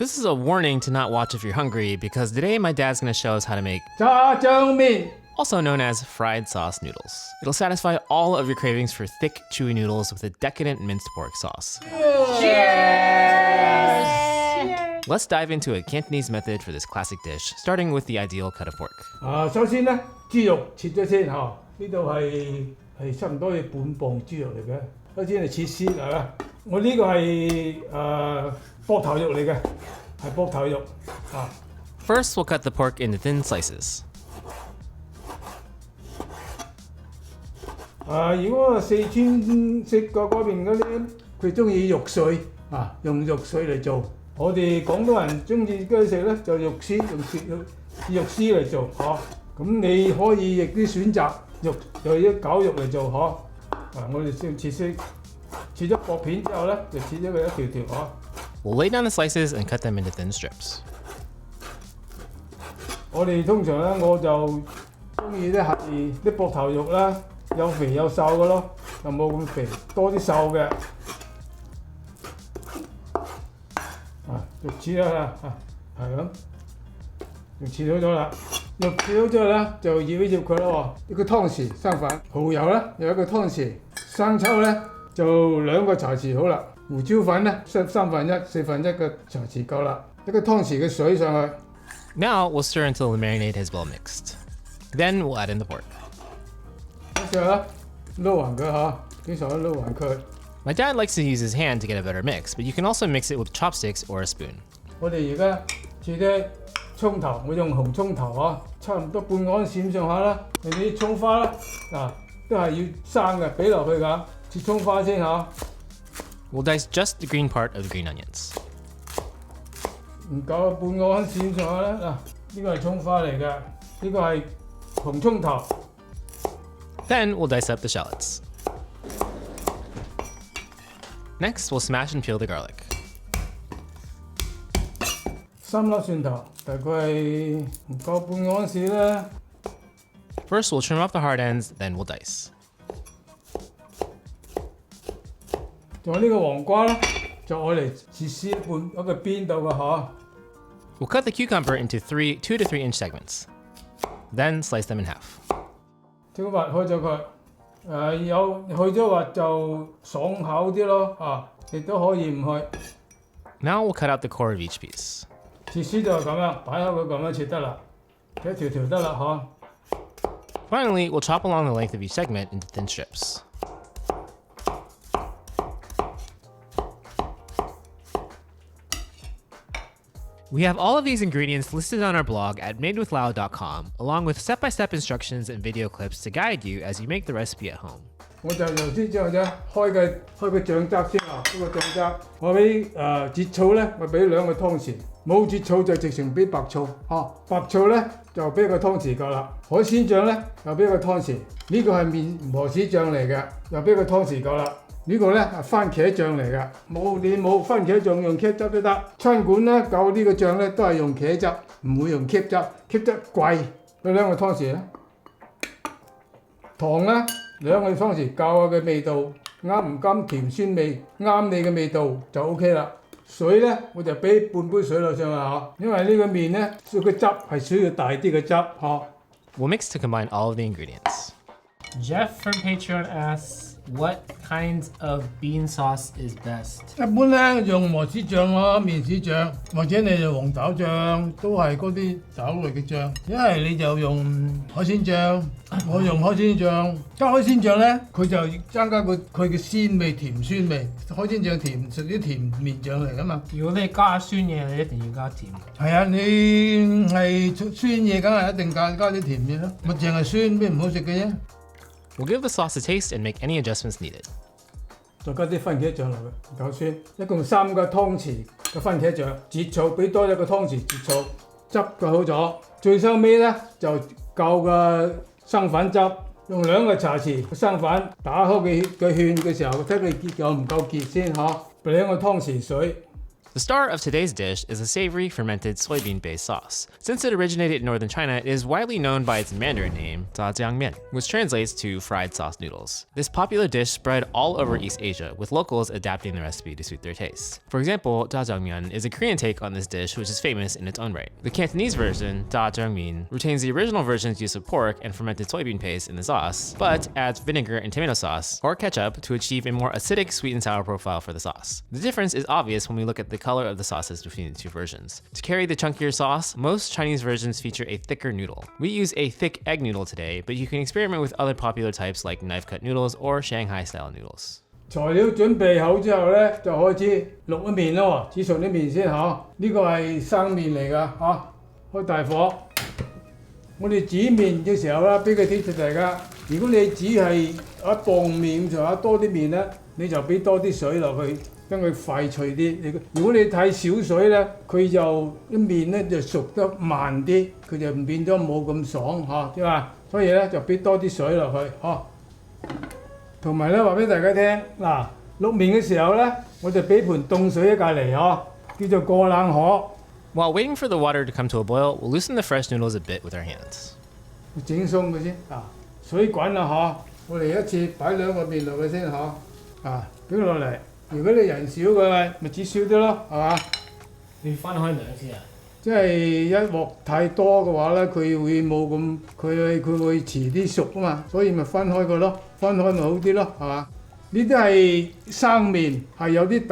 This is a warning to not watch if you're hungry because today my dad's going to show us how to make Zha Jiang Mian, also known as fried sauce noodles. It'll satisfy all of your cravings for thick, chewy noodles with a decadent minced pork sauce. Cheers! Let's dive into a Cantonese method for this classic dish, starting with the ideal cut of pork. 首先咧，豬肉切咗先嚇，呢度係差唔多要半磅豬肉嚟嘅。首先係切絲係嘛，我呢個係膊頭肉嚟嘅，係膊頭肉啊。First, we'll cut the pork into thin slices. 如果四川食過嗰邊嗰啲，佢中意肉碎啊，用肉碎嚟做。我哋廣東人中意嗰啲食咧，就肉絲肉絲嚟做嚇。咁你可以亦都選擇肉，又啲狗肉嚟做嚇。我哋先切咗薄片之後咧，就切咗佢一條條嚇。We'll lay down the slices and cut them into thin strips. 我哋通常咧，我就中意咧係啲膊頭肉啦，有肥有瘦嘅咯，又冇咁肥，多啲瘦嘅。肉切咗啦，係咁，肉切好咗啦。肉切好之後咧，就醃一醃佢咯喎。一個湯匙生粉，蠔油咧又一個湯匙，生抽咧就2個茶匙好啦。胡椒粉咧1/3、1/4嘅茶匙夠啦。一個湯匙嘅水上去。Now we'll stir until the marinade has well mixed. Then we'll add in the pork. 嗰時候咧撈勻佢嚇，經常都撈勻佢。My dad likes to use his hand to get a better mix, but you can also mix it with chopsticks or a spoon. 我哋而家切啲葱頭，我用紅葱頭啊，差唔多半安閃上下啦。你啲葱花啦，都係要生嘅，俾落去㗎。切葱花先嚇。We'll dice just the green part of the green onions. 唔夠半個安閃上下啦。呢個係葱花嚟嘅，呢個係紅葱頭。Then we'll dice up the shallots. Next, we'll smash and peel the garlic. 3粒蒜頭，大概係唔夠半安士啦。First, we'll trim off the hard ends, then we'll dice. 仲有呢個黃瓜啦，就愛嚟切絲一個邊度嘅嚇。We'll cut the cucumber into 2 to 3 inch segments. Then slice them in half. 將核開咗佢。有去咗核就爽口啲咯，亦都可以唔去。Now we'll cut out the core of each piece. 切絲就係咁樣，擺開佢咁樣切得啦，一條條得啦， Finally, we'll chop along the length of each segment into thin strips. We have all of these ingredients listed on our blog at madewithlao.com, along with step-by-step instructions and video clips to guide you as you make the recipe at home. 我就頭先之後啫，開個醬汁先啊，呢個醬汁我俾浙醋咧，我俾2個湯匙，冇浙醋就直情俾白醋，白醋咧就俾1個湯匙夠啦。海鮮醬咧又俾1個湯匙，呢個係麵磨豉醬嚟嘅，又俾1個湯匙夠啦。呢個咧係番茄醬嚟嘅，你冇番茄醬用茄汁都得。餐館咧搞呢個醬咧都係用茄汁，唔會用茄汁，茄汁貴。俾2個湯匙咧，糖咧2個湯匙夠嘅味道，啱唔啱甜酸味，啱你嘅味道就 OK 啦。水咧我就俾半杯水落上去嚇，因為呢個麵咧個汁係需要大啲嘅汁嚇。We'll mix to combine all of the ingredients. Jeff from Patreon asks, what kinds of bean sauce is best? 一般咧用磨豉醬咯，麵豉醬，或者你用黃豆醬，都係嗰啲豆類嘅醬。一係你就用海鮮醬，我用海鮮醬。加海鮮醬咧，佢就增加佢嘅鮮味、甜酸味。海鮮醬甜，屬於甜麵醬嚟噶嘛。如果你加酸嘢，你一定要加甜。係啊，你係酸嘢，梗係一定加啲甜嘢咯。咪淨係酸咩唔好食嘅啫。We'll give the sauce a taste and make any adjustments needed. 再加啲番茄醬落去，夠酸。一共3個湯匙嘅番茄醬，浙醋俾多1個湯匙浙醋，汁夠好咗。最收尾咧就夠嘅生粉汁，用2個茶匙生粉打開佢圈嘅時候，睇佢結夠唔夠結先嚇。俾2個湯匙水， The star of today's dish is a savory fermented soybean-based sauce. Since it originated in northern China, it is widely known by its Mandarin name, Zha Jiang Mian, which translates to fried sauce noodles. This popular dish spread all over East Asia, with locals adapting the recipe to suit their taste. For example, Zha Jiang Mian is a Korean take on this dish, which is famous in its own right. The Cantonese version, Zha Jiang Mian, retains the original version's use of pork and fermented soybean paste in the sauce, but adds vinegar and tomato sauce or ketchup to achieve a more acidic sweet and sour profile for the sauce. The difference is obvious when we look at the color of the sauces between the two versions. To carry the chunkier sauce, most Chinese versions feature a thicker noodle. We use a thick egg noodle today, but you can experiment with other popular types like knife-cut noodles or Shanghai-style noodles. 材料準備好之後咧，就開始淥啲麵咯喎，煮熟啲麵先嚇。呢個係生麵嚟㗎嚇，開大火。我哋煮麵嘅時候啦，俾個 tip 大家。如果你只係一磅麵咁上下多啲麵咧，你就俾多啲水落去。 等佢快脆啲。如果你太少水咧，佢就啲麵咧就熟得慢啲，佢就變咗冇咁爽嚇，知嘛？所以咧就俾多啲水落去嚇。同埋咧話俾大家聽，嗱淥麵嘅時候咧，我就俾盤凍水喺隔離嚇，叫做過冷河。While waiting for the water to come to a boil, we'll loosen the fresh noodles a bit with our hands. 整鬆佢先啊，水滾啦嚇，我哋一次擺兩個麵落去先嚇，啊俾佢落嚟。 如果你人少嘅，咪煮少啲咯，係嘛？你分開兩次啊？即係一鑊太多嘅話咧，佢會冇咁，佢會遲啲熟啊嘛，所以咪分開佢咯，分開咪好啲咯，係嘛？呢啲係生麵，係有啲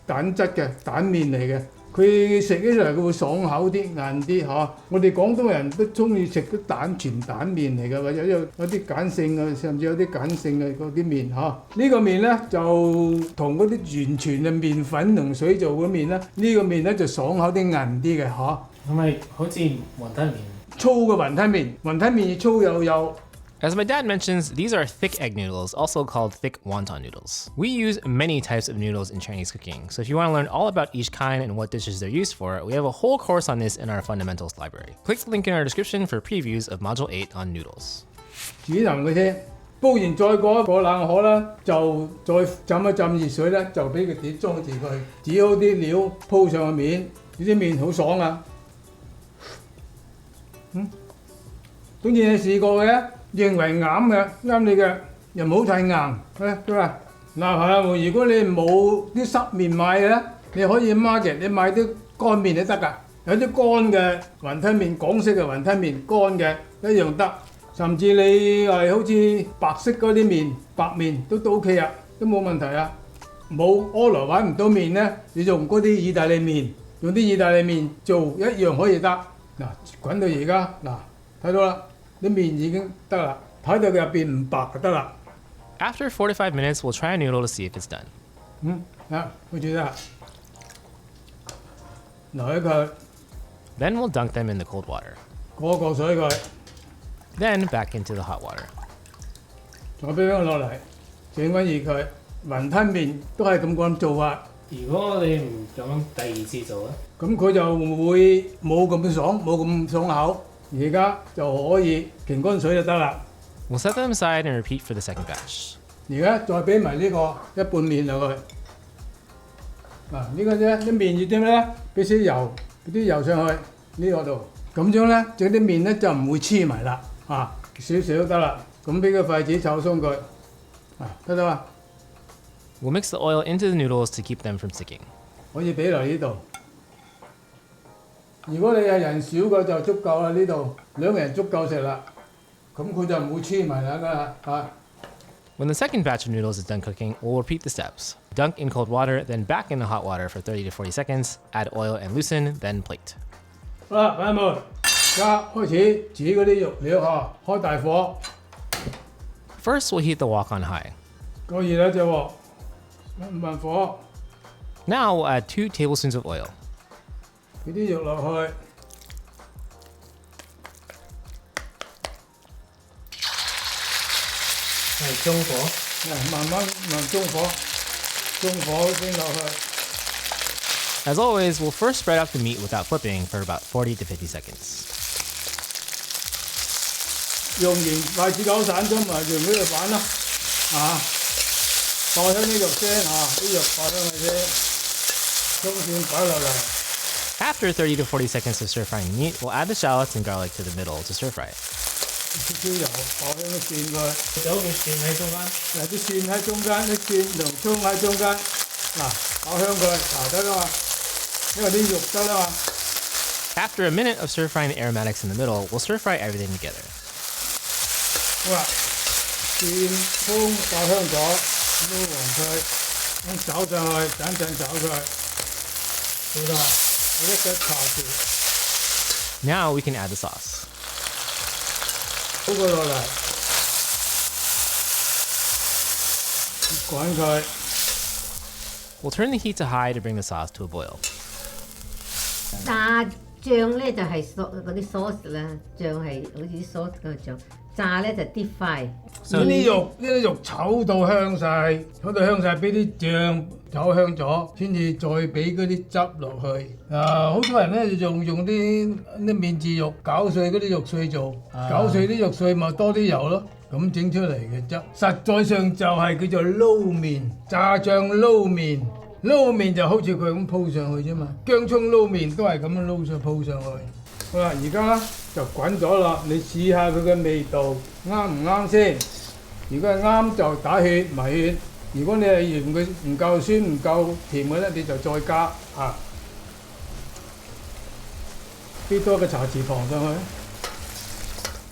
蛋質嘅蛋麵嚟嘅。 佢食起嚟佢會爽口啲、硬啲嚇。我哋廣東人都中意食啲全蛋麵嚟嘅，或者有啲鹼性嘅，甚至有啲鹼性嘅嗰啲麵嚇。呢個麵咧就同嗰啲完全嘅麵粉同水做嘅麵咧，呢個麵咧就爽口啲、硬啲嘅嚇。係咪好似雲吞麵？粗嘅雲吞麵，雲吞麵粗又幼。 As my dad mentions, these are thick egg noodles, also called thick wonton noodles. We use many types of noodles in Chinese cooking, so if you want to learn all about each kind and what dishes they're used for, we have a whole course on this in our fundamentals library. Click the link in our description for previews of Module 8 on noodles. 煮腍佢先，煲完再過冷河啦，就再浸一浸熱水咧，就俾個碟裝住佢，煮好啲料鋪上個面，呢啲麵好爽啊！當然你試過嘅。 認為啱嘅，啱你嘅，又唔好太硬，得啦。嗱，朋友們，如果你冇啲濕麵買嘅咧，你可以 market 你買啲乾麵都得㗎。有啲乾嘅雲吞麵，港式嘅雲吞麵，乾嘅一樣得。甚至你係好似白色嗰啲麵，白麵都 OK 啊，都冇問題啊。冇柯來揾唔到麵咧，你用嗰啲意大利麵，用啲意大利麵做一樣可以得。嗱，滾到而家，嗱，睇到啦。 啲麵已經得啦，睇到佢入邊唔白就得啦。After 4 to 5 minutes, we'll try a noodle to see if it's done. 好似得，留喺佢。Then we'll dunk them in the cold water. 過個水佢。Then back into the hot water. 再俾佢落嚟，整翻熱佢。雲吞麵都係咁做法。如果你唔咁第二次做咧，咁佢就會冇咁爽，冇咁爽口。 而家就可以乾乾水就得啦。We'll set them aside and repeat for the second batch. 而家再俾埋呢個一半麵落去。嗱，呢個啫，啲麵要點咧？俾少油，俾啲油上去呢個度。咁樣咧，整啲麵咧就唔會黐埋啦。少少得啦。咁俾個筷子炒鬆佢。得嘛？ We'll mix the oil into the noodles to keep them from sticking. 可以俾落呢度。 如果你係人少嘅就足夠啦，呢度兩個人足夠食啦，咁佢就唔會黐埋啦㗎。When the second batch of noodles is done cooking, we'll repeat the steps. Dunk in cold water, then back in the hot water for 30 to 40 seconds, add oil and loosen, then plate. 好啦，朋友們，而家開始煮嗰啲肉料嚇，開大火。First, we'll heat the wok on high. 過熱啦隻鑊，慢火。Now we'll add 2 tablespoons of oil. 俾啲肉落去，係中火，慢中火，中火先落去。As always, we'll first spread out the meat without flipping for about 40 to 50 seconds. 用完筷子攪散咗咪用呢個反啦，爆香啲肉先啲肉爆香佢先。中線擺落嚟， After 30 to 40 seconds of stir frying meat, we'll add the shallots and garlic to the middle to stir fry it. 少少油爆香啲線佢，有條線喺中間。嗱啲線喺中間，啲線洋葱喺中間，嗱爆香佢，嗱得啦嘛，因為啲肉得啦嘛。 After a minute of stir frying the aromatics in the middle, we'll stir fry everything together. 好啦，線葱爆香咗，撈勻佢，咁炒上去，等陣炒佢，好啦，我一腳茶匙， Now we can add the sauce. 倒佢落嚟，滾佢。 We'll turn the heat to high to bring the sauce to a boil. 炸醬咧就係嗰啲 sauce 啦，醬係好似啲 sauce 嗰個醬，炸咧就 deep fry。呢啲肉炒到香晒，炒到香晒，俾啲醬炒香咗，先至再俾嗰啲汁落去。好多人咧就用啲免治肉攪碎嗰啲肉碎做，攪碎啲肉碎咪多啲油咯，咁整出嚟嘅汁，實在上就係叫做撈麵，炸醬撈麵。撈麵就好似佢咁鋪上去啫嘛，薑葱撈麵都係咁樣撈上鋪上去。好啦，而家就滾咗啦，你試下佢嘅味道啱唔啱先。如果係啱就打芡埋芡，如果你係嫌佢唔夠酸唔夠甜嘅咧，你就再加啊。俾多個茶匙糖上去。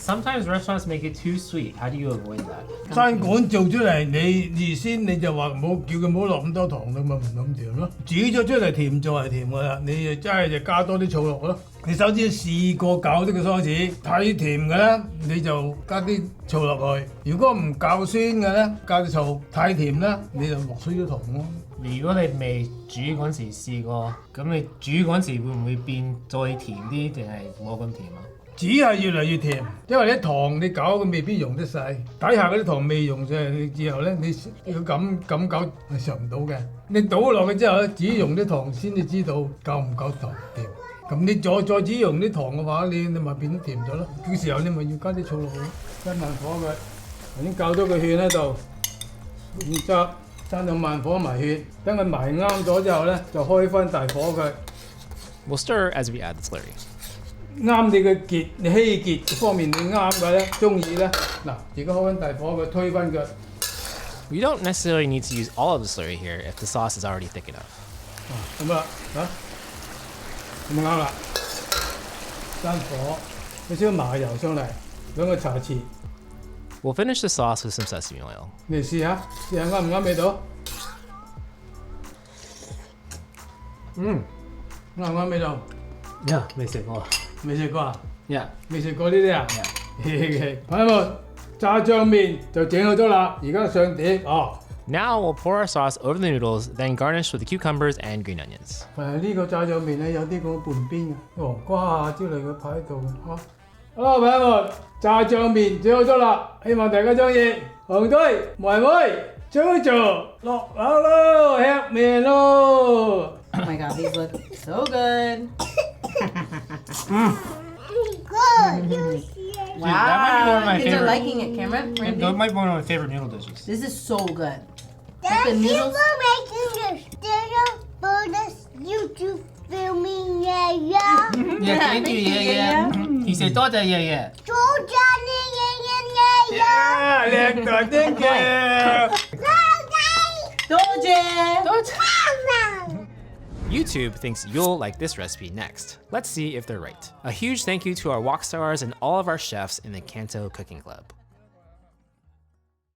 Sometimes restaurants make it too sweet. How do you avoid that? 餐館做出嚟，你預先你就話冇叫佢唔好落咁多糖，你咪唔咁甜咯。煮咗出嚟甜就係甜噶啦，你就真係就加多啲醋落咯。你首先試過搞呢個梳士，太甜嘅咧，你就加啲醋落去；如果唔夠酸嘅咧，加啲醋；太甜咧，你就落少咗糖咯。如果你未煮嗰時試過，咁你煮嗰時會唔會變再甜啲，定係冇咁甜啊？ 只係越嚟越甜，因為啲糖你搞佢未必溶得晒，底下嗰啲糖未溶晒之後咧，你要咁搞係嘗唔到嘅。你倒落去之後咧，只溶啲糖先至知道夠唔夠糖甜。咁你再只溶啲糖嘅話，你咪變得甜咗咯。嘅時候你咪要加啲醋落去，加慢火佢。頭先校咗個芡喺度，芡汁爭到慢火埋芡，等佢埋啱咗之後咧，就開翻大火佢。 We'll stir as we add the slurry. 啱你嘅結，你稀結方面你啱嘅咧，中意咧，嗱，而家開翻大火佢推翻佢。We don't necessarily need to use all of the slurry here if the sauce is already thick enough. 咁啊，咁啱啦，關火，俾少少麻油上嚟，2個茶匙， We'll finish the sauce with some sesame oil. 你試下啱唔啱味道？啱唔啱味道？ Yeah，未食過。未食過啊？ Yeah，未食過呢啲啊？朋友們，炸醬麵就整好咗啦，而家上碟哦。 Now we'll pour our sauce over the noodles, then garnish with the cucumbers and green onions. 呢個炸醬麵咧有啲咁嘅半邊嘅，黃瓜啊之類嘅擺喺度嘅嚇。好，朋友們，炸醬麵整好咗啦，希望大家中意。紅隊妹妹做落樓咯，吃麵咯。 Oh my god, these look so good. Wow, kids are liking it, Cameron. That Randy? might be one of my favorite noodle dishes. This is so good. Thank the you noodles- for making the stereo for this YouTube filming, yeah. Yeah, thank you, yeah. He said, 多謝爺爺。做Johnny, yeah. 靚台丁嘅。多謝。 YouTube thinks you'll like this recipe next. Let's see if they're right. A huge thank you to our walk stars and all of our chefs in the CANTO Cooking Club.